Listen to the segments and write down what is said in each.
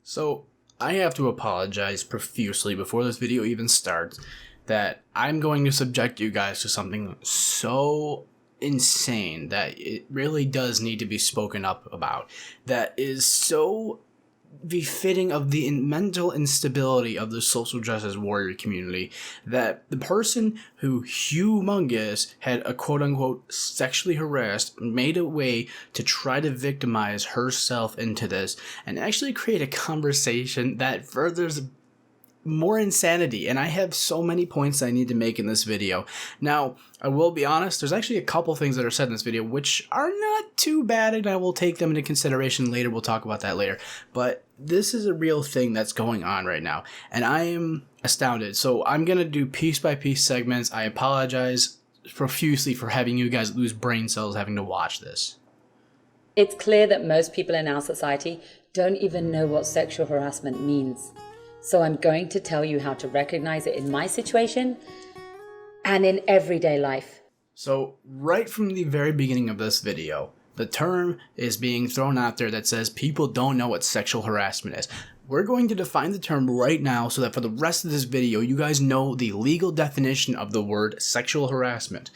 So, I have to apologize profusely before this video even starts that I'm going to subject you guys to something so insane that it really does need to be spoken up about, that is so befitting of the mental instability of the social justice warrior community, that the person who humongous had a quote-unquote sexually harassed made a way to try to victimize herself into this and actually create a conversation that furthers more insanity. And I have so many points I need to make in this video. Now, I will be honest, there's actually a couple things that are said in this video which are not too bad, and I will take them into consideration later. We'll talk about that later. But this is a real thing that's going on right now, and I am astounded. So I'm going to do piece by piece segments. I apologize profusely for having you guys lose brain cells having to watch this. It's clear that most people in our society don't even know what sexual harassment means. So I'm going to tell you how to recognize it in my situation and in everyday life. So right from the very beginning of this video, the term is being thrown out there that says people don't know what sexual harassment is. We're going to define the term right now so that for the rest of this video, you guys know the legal definition of the word sexual harassment.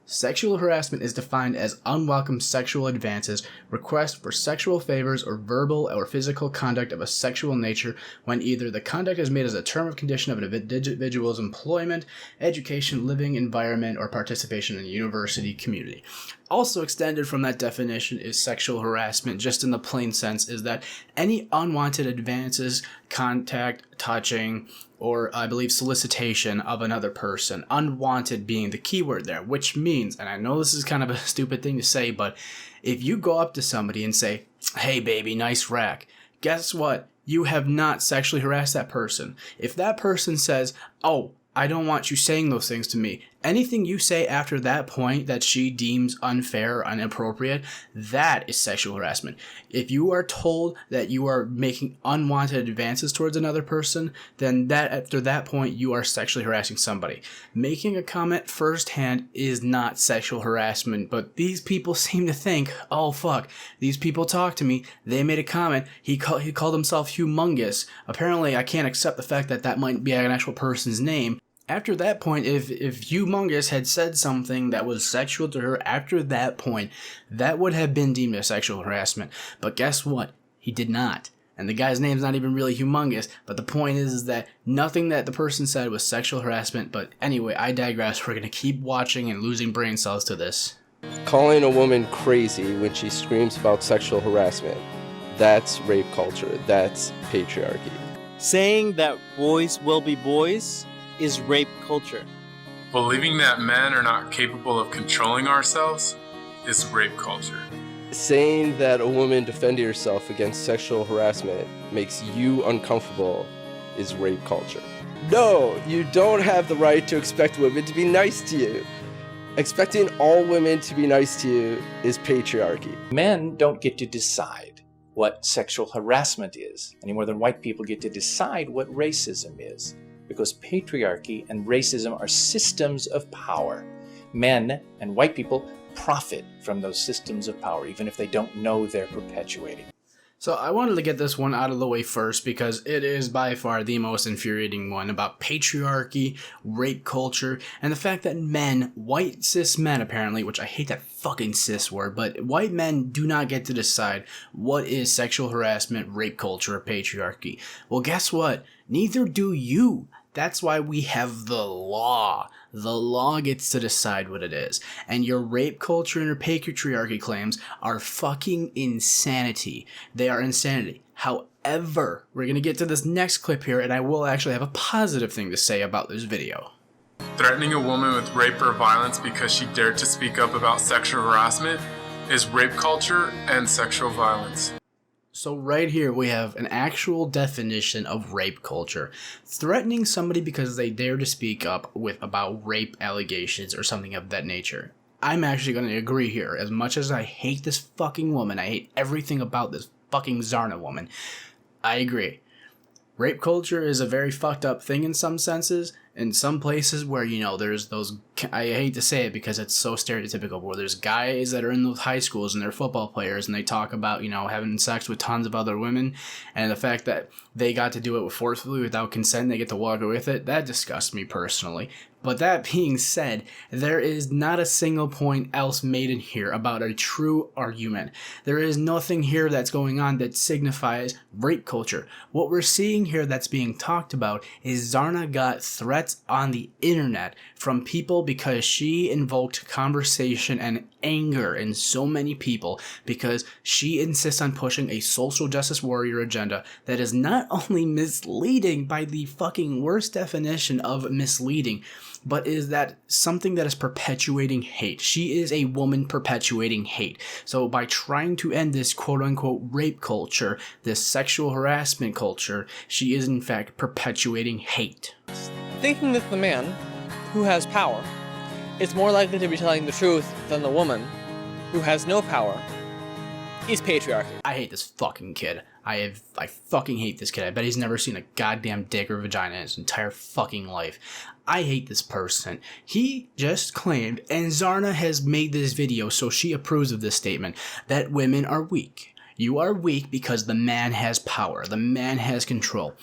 Sexual harassment is defined as unwelcome sexual advances, requests for sexual favors, or verbal or physical conduct of a sexual nature when either the conduct is made as a term of condition of an individual's employment, education, living environment, or participation in the university community. Also extended from that definition is sexual harassment, just in the plain sense, is that any unwanted advances, contact, touching, or I believe solicitation of another person, unwanted being the key word there, which means, and I know this is kind of a stupid thing to say, but if you go up to somebody and say, "Hey baby, nice rack," guess what? You have not sexually harassed that person. If that person says, "Oh, I don't want you saying those things to me," anything you say after that point that she deems unfair or inappropriate, that is sexual harassment. If you are told that you are making unwanted advances towards another person, then that after that point you are sexually harassing somebody. Making a comment firsthand is not sexual harassment, but these people seem to think, "Oh fuck, these people talked to me, they made a comment, he called himself humongous. Apparently I can't accept the fact that that might be an actual person's name." After that point, if Humongous had said something that was sexual to her after that point, that would have been deemed as sexual harassment. But guess what? He did not. And the guy's name's not even really Humongous, but the point is that nothing that the person said was sexual harassment. But anyway, I digress. We're going to keep watching and losing brain cells to this. Calling a woman crazy when she screams about sexual harassment, that's rape culture. That's patriarchy. Saying that boys will be boys is rape culture. Believing that men are not capable of controlling ourselves is rape culture. Saying that a woman defending herself against sexual harassment makes you uncomfortable is rape culture. No, you don't have the right to expect women to be nice to you. Expecting all women to be nice to you is patriarchy. Men don't get to decide what sexual harassment is, any more than white people get to decide what racism is. Because patriarchy and racism are systems of power. Men and white people profit from those systems of power, even if they don't know they're perpetuating. So I wanted to get this one out of the way first because it is by far the most infuriating one about patriarchy, rape culture, and the fact that men, white cis men apparently, which I hate that fucking cis word, but white men do not get to decide what is sexual harassment, rape culture, or patriarchy. Well, guess what? Neither do you. That's why we have the law. The law gets to decide what it is. And your rape culture and your patriarchy claims are fucking insanity. They are insanity. However, we're going to get to this next clip here, and I will actually have a positive thing to say about this video. Threatening a woman with rape or violence because she dared to speak up about sexual harassment is rape culture and sexual violence. So right here we have an actual definition of rape culture. Threatening somebody because they dare to speak up about rape allegations or something of that nature. I'm actually going to agree here. As much as I hate this fucking woman, I hate everything about this fucking Zarna woman, I agree. Rape culture is a very fucked up thing in some senses, In some places where, you know, there's those, I hate to say it because it's so stereotypical, but where there's guys that are in those high schools and they're football players and they talk about, you know, having sex with tons of other women, and the fact that they got to do it forcefully without consent, they get to walk away with it, that disgusts me personally. But that being said, there is not a single point else made in here about a true argument. There is nothing here that's going on that signifies rape culture. What we're seeing here that's being talked about is Zarna got threats on the internet from people because she invoked conversation and anger in so many people because she insists on pushing a social justice warrior agenda that is not only misleading by the fucking worst definition of misleading, but is that something that is perpetuating hate. She is a woman perpetuating hate. So by trying to end this quote-unquote rape culture, this sexual harassment culture, she is in fact perpetuating hate. Thinking that the man who has power is more likely to be telling the truth than the woman who has no power is patriarchy. I hate this fucking kid. I fucking hate this kid. I bet he's never seen a goddamn dick or vagina in his entire fucking life. I hate this person. He just claimed, and Zarna has made this video, so she approves of this statement, that women are weak. You are weak because the man has power. The man has control.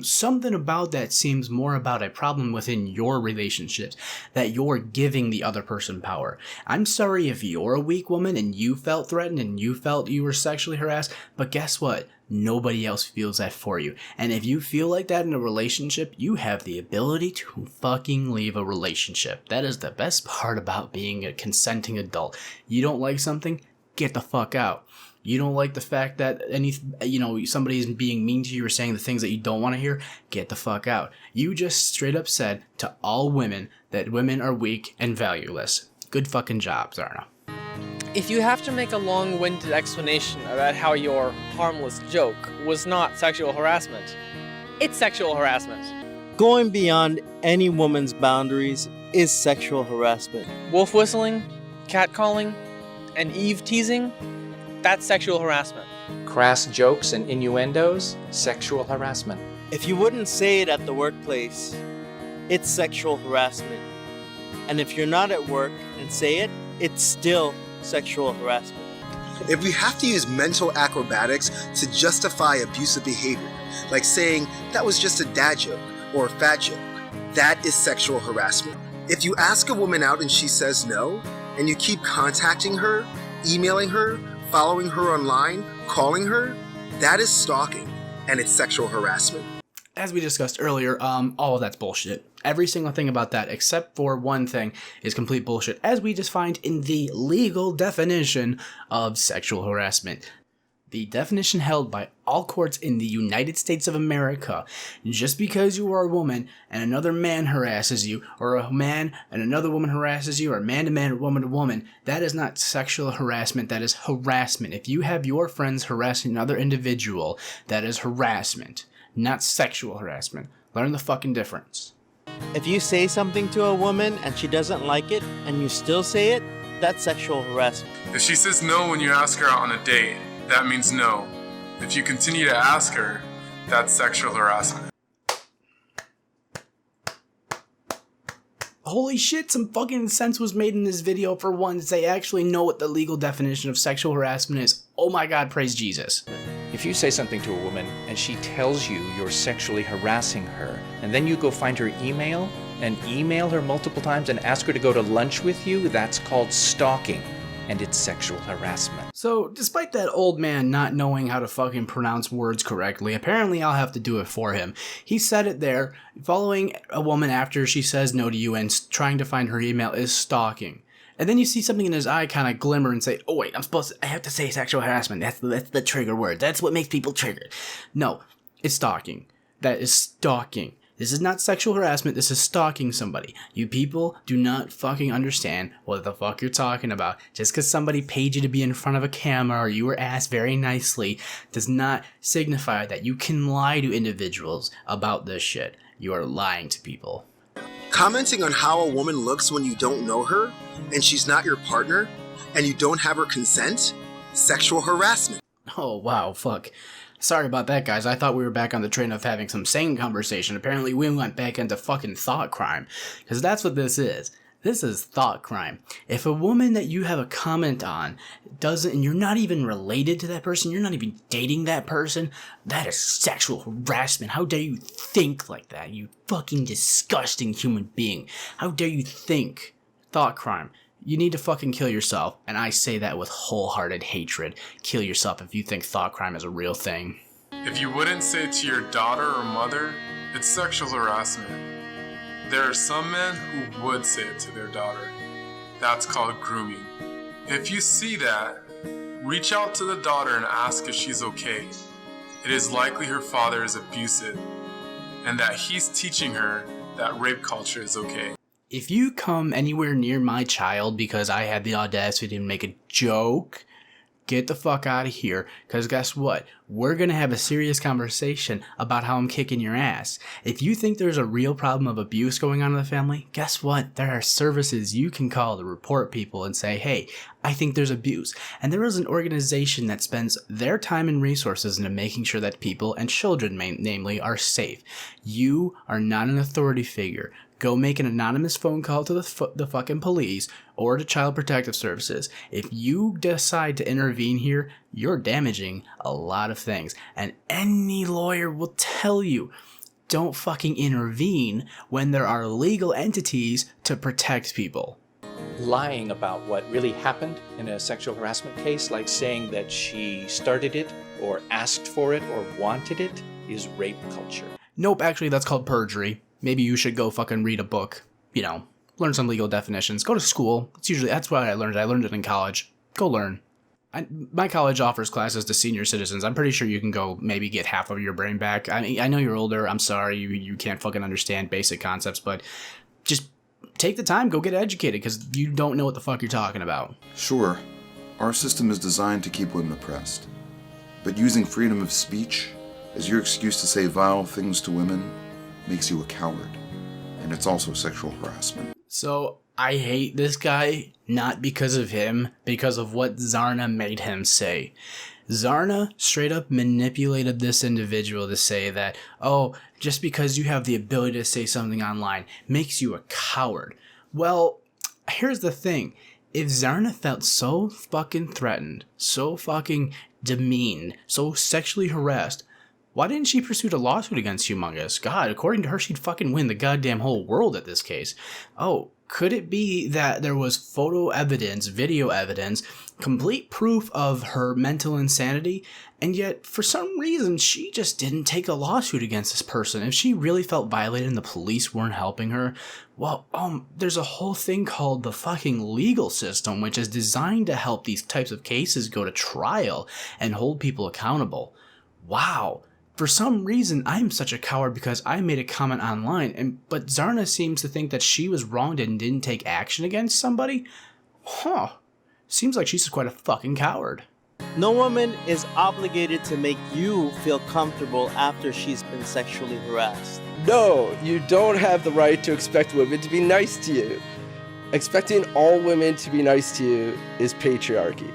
Something about that seems more about a problem within your relationships, that you're giving the other person power. I'm sorry if you're a weak woman and you felt threatened and you felt you were sexually harassed, but guess what? Nobody else feels that for you. And if you feel like that in a relationship, you have the ability to fucking leave a relationship. That is the best part about being a consenting adult. You don't like something? Get the fuck out. You don't like the fact that somebody's being mean to you or saying the things that you don't want to hear? Get the fuck out. You just straight up said to all women that women are weak and valueless. Good fucking job, Zarna. If you have to make a long-winded explanation about how your harmless joke was not sexual harassment, it's sexual harassment. Going beyond any woman's boundaries is sexual harassment. Wolf whistling, catcalling, and Eve teasing, that's sexual harassment. Crass jokes and innuendos, sexual harassment. If you wouldn't say it at the workplace, it's sexual harassment. And if you're not at work and say it, it's still sexual harassment. If we have to use mental acrobatics to justify abusive behavior, like saying that was just a dad joke or a fat joke, that is sexual harassment. If you ask a woman out and she says no, and you keep contacting her, emailing her, following her online, calling her, that is stalking, and it's sexual harassment. As we discussed earlier, all of that's bullshit. Every single thing about that, except for one thing, is complete bullshit, as we just find in the legal definition of sexual harassment. The definition held by all courts in the United States of America. Just because you are a woman and another man harasses you, or a man and another woman harasses you, or man to man or woman to woman, that is not sexual harassment, that is harassment. If you have your friends harassing another individual, that is harassment, not sexual harassment. Learn the fucking difference. If you say something to a woman and she doesn't like it, and you still say it, that's sexual harassment. If she says no when you ask her out on a date, that means no. If you continue to ask her, that's sexual harassment. Holy shit, some fucking sense was made in this video for once. They actually know what the legal definition of sexual harassment is. Oh my god, praise Jesus. If you say something to a woman and she tells you you're sexually harassing her, and then you go find her email and email her multiple times and ask her to go to lunch with you, that's called stalking, and it's sexual harassment. So, despite that old man not knowing how to fucking pronounce words correctly, apparently I'll have to do it for him. He said it there. Following a woman after she says no to you and trying to find her email is stalking. And then you see something in his eye kind of glimmer and say, oh wait, I have to say sexual harassment. That's the trigger word. That's what makes people triggered. No, it's stalking. That is stalking. This is not sexual harassment, this is stalking somebody. You people do not fucking understand what the fuck you're talking about. Just because somebody paid you to be in front of a camera or you were asked very nicely does not signify that you can lie to individuals about this shit. You are lying to people. Commenting on how a woman looks when you don't know her, and she's not your partner, and you don't have her consent, sexual harassment. Oh wow, fuck. Sorry about that, guys. I thought we were back on the train of having some sane conversation. Apparently we went back into fucking thought crime. Because that's what this is. This is thought crime. If a woman that you have a comment on doesn't, and you're not even related to that person, you're not even dating that person, that is sexual harassment. How dare you think like that, you fucking disgusting human being. How dare you think? Thought crime. You need to fucking kill yourself, and I say that with wholehearted hatred. Kill yourself if you think thought crime is a real thing. If you wouldn't say to your daughter or mother, it's sexual harassment. There are some men who would say it to their daughter. That's called grooming. If you see that, reach out to the daughter and ask if she's okay. It is likely her father is abusive, and that he's teaching her that rape culture is okay. If you come anywhere near my child because I had the audacity to make a joke, get the fuck out of here, because guess what? We're going to have a serious conversation about how I'm kicking your ass. If you think there's a real problem of abuse going on in the family, guess what? There are services you can call to report people and say, hey, I think there's abuse. And there is an organization that spends their time and resources into making sure that people and children, namely, are safe. You are not an authority figure. Go make an anonymous phone call to the fucking police or to Child Protective Services. If you decide to intervene here, you're damaging a lot of things. And any lawyer will tell you, don't fucking intervene when there are legal entities to protect people. Lying about what really happened in a sexual harassment case, like saying that she started it or asked for it or wanted it, is rape culture. Nope, actually that's called perjury. Maybe you should go fucking read a book, learn some legal definitions, go to school. That's what I learned. I learned it in college. Go learn. My college offers classes to senior citizens. I'm pretty sure you can go maybe get half of your brain back. I know you're older. I'm sorry. You can't fucking understand basic concepts, but just take the time, go get educated, because you don't know what the fuck you're talking about. Sure, our system is designed to keep women oppressed. But using freedom of speech as your excuse to say vile things to women makes you a coward, and it's also sexual harassment. So I hate this guy, not because of him, because of what Zarna made him say. Zarna straight up manipulated this individual to say that, oh, just because you have the ability to say something online makes you a coward. Well, here's the thing. If Zarna felt so fucking threatened, so fucking demeaned, so sexually harassed, why didn't she pursue a lawsuit against Humongous? God, according to her, she'd fucking win the goddamn whole world at this case. Oh, could it be that there was photo evidence, video evidence, complete proof of her mental insanity, and yet for some reason she just didn't take a lawsuit against this person? If she really felt violated and the police weren't helping her, well, there's a whole thing called the fucking legal system, which is designed to help these types of cases go to trial and hold people accountable. Wow. For some reason, I'm such a coward because I made a comment online, but Zarna seems to think that she was wronged and didn't take action against somebody? Huh. Seems like she's quite a fucking coward. No woman is obligated to make you feel comfortable after she's been sexually harassed. No, you don't have the right to expect women to be nice to you. Expecting all women to be nice to you is patriarchy.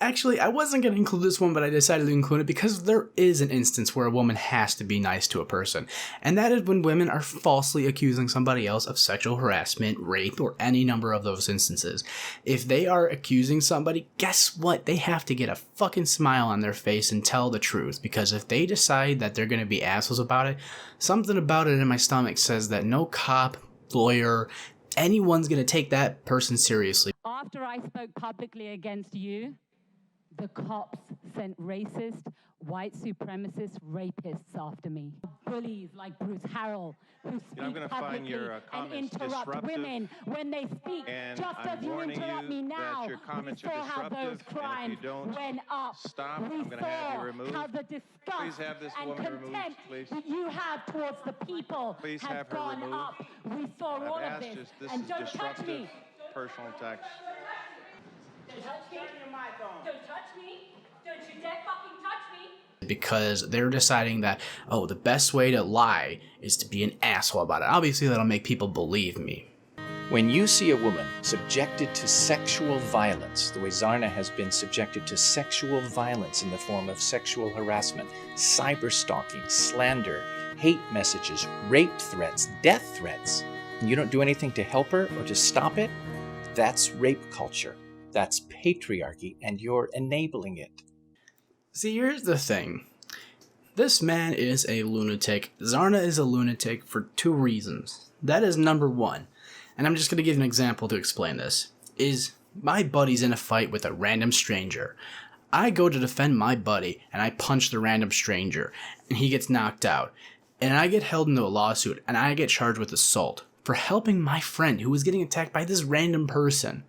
Actually, I wasn't going to include this one, but I decided to include it because there is an instance where a woman has to be nice to a person. And that is when women are falsely accusing somebody else of sexual harassment, rape, or any number of those instances. If they are accusing somebody, guess what? They have to get a fucking smile on their face and tell the truth. Because if they decide that they're going to be assholes about it, something about it in my stomach says that no cop, lawyer, anyone's going to take that person seriously. After I spoke publicly against you, the cops sent racist, white supremacist rapists after me. Bullies like Bruce Harrell, who speak publicly and interrupt women when they speak. Just as you interrupt me now, we saw how those crimes went up. We saw how the disgust and contempt that you have towards the people has gone up. We saw all of this. And don't touch me. Personal attacks. Don't touch me. Don't touch me. Don't you dare fucking touch me. Because they're deciding that, oh, the best way to lie is to be an asshole about it. Obviously, that'll make people believe me. When you see a woman subjected to sexual violence, the way Zarna has been subjected to sexual violence in the form of sexual harassment, cyber stalking, slander, hate messages, rape threats, death threats, and you don't do anything to help her or to stop it, that's rape culture. That's patriarchy, and you're enabling it. See, here's the thing. This man is a lunatic. Zarna is a lunatic for 2 reasons. That is number 1. And I'm just going to give an example to explain this. Is my buddy's in a fight with a random stranger. I go to defend my buddy, and I punch the random stranger, and he gets knocked out. And I get held into a lawsuit, and I get charged with assault for helping my friend who was getting attacked by this random person.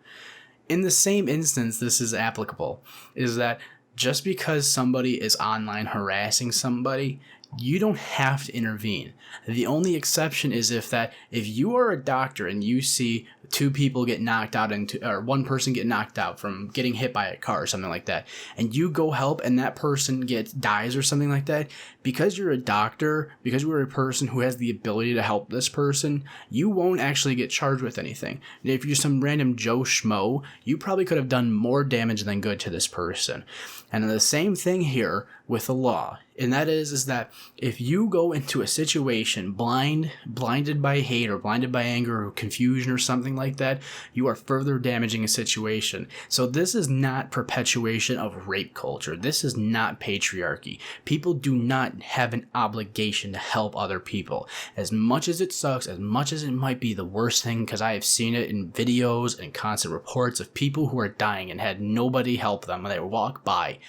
In the same instance, this is applicable, is that just because somebody is online harassing somebody, you don't have to intervene. The only exception is if you are a doctor and you see 2 people get knocked out or 1 person get knocked out from getting hit by a car or something like that, and you go help and that person dies or something like that, because you're a doctor, because you're a person who has the ability to help this person, you won't actually get charged with anything. And if you're some random Joe Schmo, you probably could have done more damage than good to this person. And the same thing here with the law. And that is that if you go into a situation blinded by hate or blinded by anger or confusion or something like that, you are further damaging a situation. So this is not perpetuation of rape culture. This is not patriarchy. People do not have an obligation to help other people. As much as it sucks, as much as it might be the worst thing, because I have seen it in videos and constant reports of people who are dying and had nobody help them when they walk by,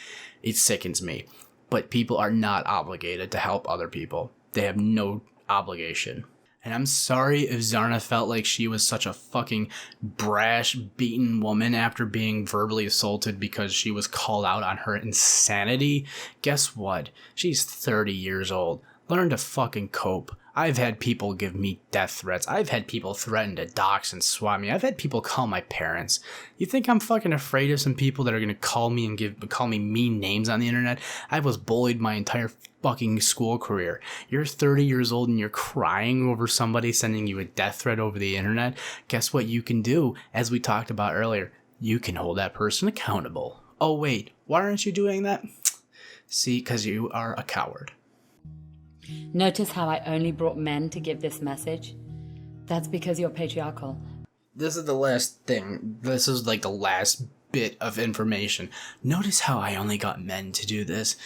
it sickens me. But people are not obligated to help other people. They have no obligation. And I'm sorry if Zarna felt like she was such a fucking brash, beaten woman after being verbally assaulted because she was called out on her insanity. Guess what? She's 30 years old. Learn to fucking cope. I've had people give me death threats. I've had people threaten to dox and swat me. I've had people call my parents. You think I'm fucking afraid of some people that are gonna call me and call me mean names on the internet? I was bullied my entire fucking school career. You're 30 years old and you're crying over somebody sending you a death threat over the internet. Guess what you can do? As we talked about earlier, you can hold that person accountable. Oh wait, why aren't you doing that? See, because you are a coward. Notice how I only brought men to give this message? That's because you're patriarchal. This is the last thing. This is like the last bit of information. Notice how I only got men to do this.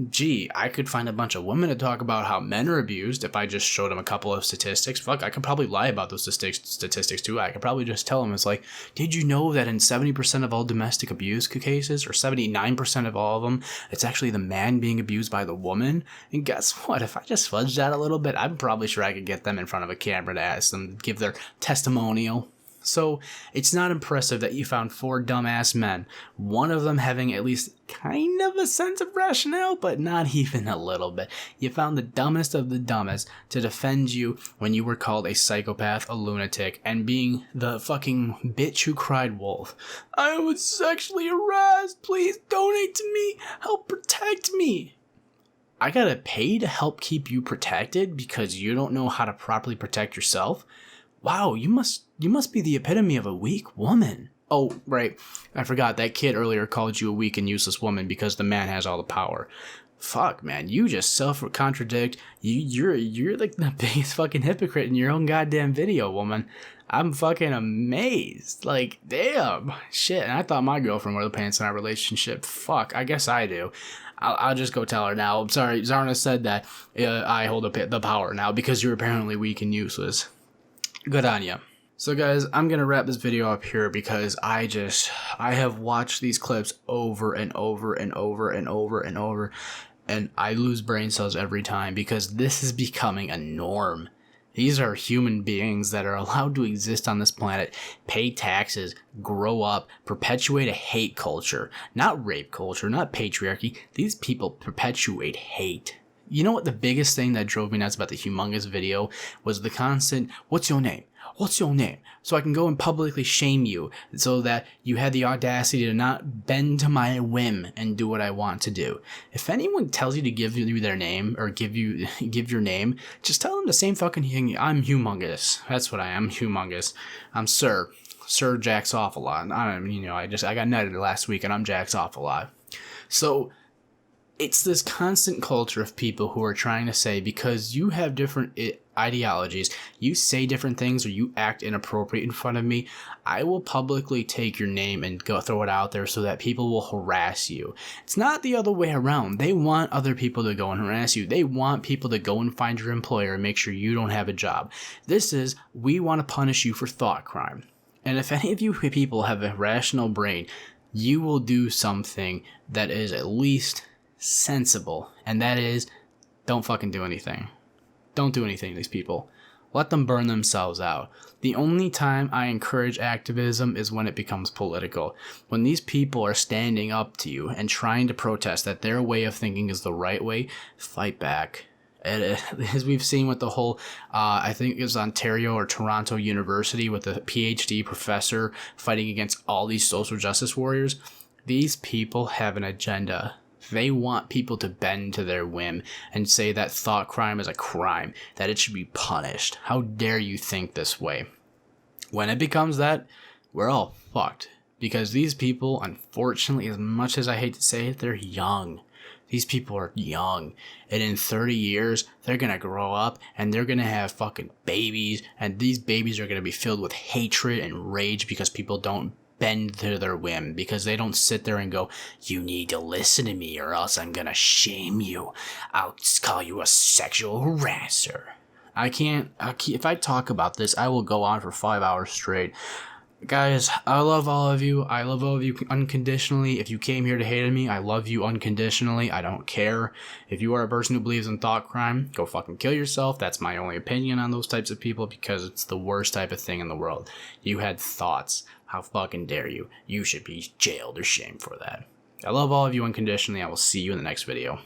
Gee, I could find a bunch of women to talk about how men are abused if I just showed them a couple of statistics. Fuck, I could probably lie about those statistics too. I could probably just tell them, it's like, did you know that in 70% of all domestic abuse cases, or 79% of all of them, it's actually the man being abused by the woman? And guess what? If I just fudged that a little bit, I'm probably sure I could get them in front of a camera to ask them, give their testimonial. So it's not impressive that you found 4 dumbass men, one of them having at least kind of a sense of rationale, but not even a little bit. You found the dumbest of the dumbest to defend you when you were called a psychopath, a lunatic, and being the fucking bitch who cried wolf. I was sexually harassed. Please donate to me. Help protect me. I gotta pay to help keep you protected because you don't know how to properly protect yourself? Wow, you must be the epitome of a weak woman. Oh, right. I forgot that kid earlier called you a weak and useless woman because the man has all the power. Fuck, man, you just self-contradict. You're like the biggest fucking hypocrite in your own goddamn video, woman. I'm fucking amazed. Like, damn. Shit, and I thought my girlfriend wore the pants in our relationship. Fuck, I guess I do. I'll just go tell her now. I'm sorry, Zarna said that I hold the power now because you're apparently weak and useless. Good on ya. So guys, I'm gonna wrap this video up here because I have watched these clips over and over and over and over and over, and I lose brain cells every time because this is becoming a norm. These are human beings that are allowed to exist on this planet, pay taxes, grow up, perpetuate a hate culture. Not rape culture, not patriarchy. These people perpetuate hate. You know what the biggest thing that drove me nuts about the humongous video was the constant, what's your name? What's your name? So I can go and publicly shame you so that you had the audacity to not bend to my whim and do what I want to do. If anyone tells you to give you their name or give your name, just tell them the same fucking thing. I'm humongous. That's what I am, humongous. I'm Sir. Sir jacks off a lot. I got nutted last week and I'm jacks off a lot. So it's this constant culture of people who are trying to say, because you have different ideologies, you say different things, or you act inappropriate in front of me, I will publicly take your name and go throw it out there so that people will harass you. It's not the other way around. They want other people to go and harass you. They want people to go and find your employer and make sure you don't have a job. This is, we want to punish you for thought crime. And if any of you people have a rational brain, you will do something that is at least sensible, and that is, don't fucking do anything. Don't do anything to these people. Let them burn themselves out. The only time I encourage activism is when it becomes political. When these people are standing up to you and trying to protest that their way of thinking is the right way, fight back. As we've seen with the whole, I think it was Ontario or Toronto University with the PhD professor fighting against all these social justice warriors, these people have an agenda. They want people to bend to their whim and say that thought crime is a crime, that it should be punished. How dare you think this way? When it becomes that, we're all fucked. Because these people, unfortunately, as much as I hate to say it, they're young. These people are young. And in 30 years, they're going to grow up and they're going to have fucking babies. And these babies are going to be filled with hatred and rage because people don't bend to their whim, because they don't sit there and go, you need to listen to me or else I'm gonna shame you. I'll call you a sexual harasser. If I talk about this, I will go on for 5 hours straight. Guys, I love all of you. I love all of you unconditionally. If you came here to hate me, I love you unconditionally. I don't care. If you are a person who believes in thought crime, go fucking kill yourself. That's my only opinion on those types of people, because it's the worst type of thing in the world. You had thoughts. How fucking dare you? You should be jailed or shamed for that. I love all of you unconditionally. I will see you in the next video.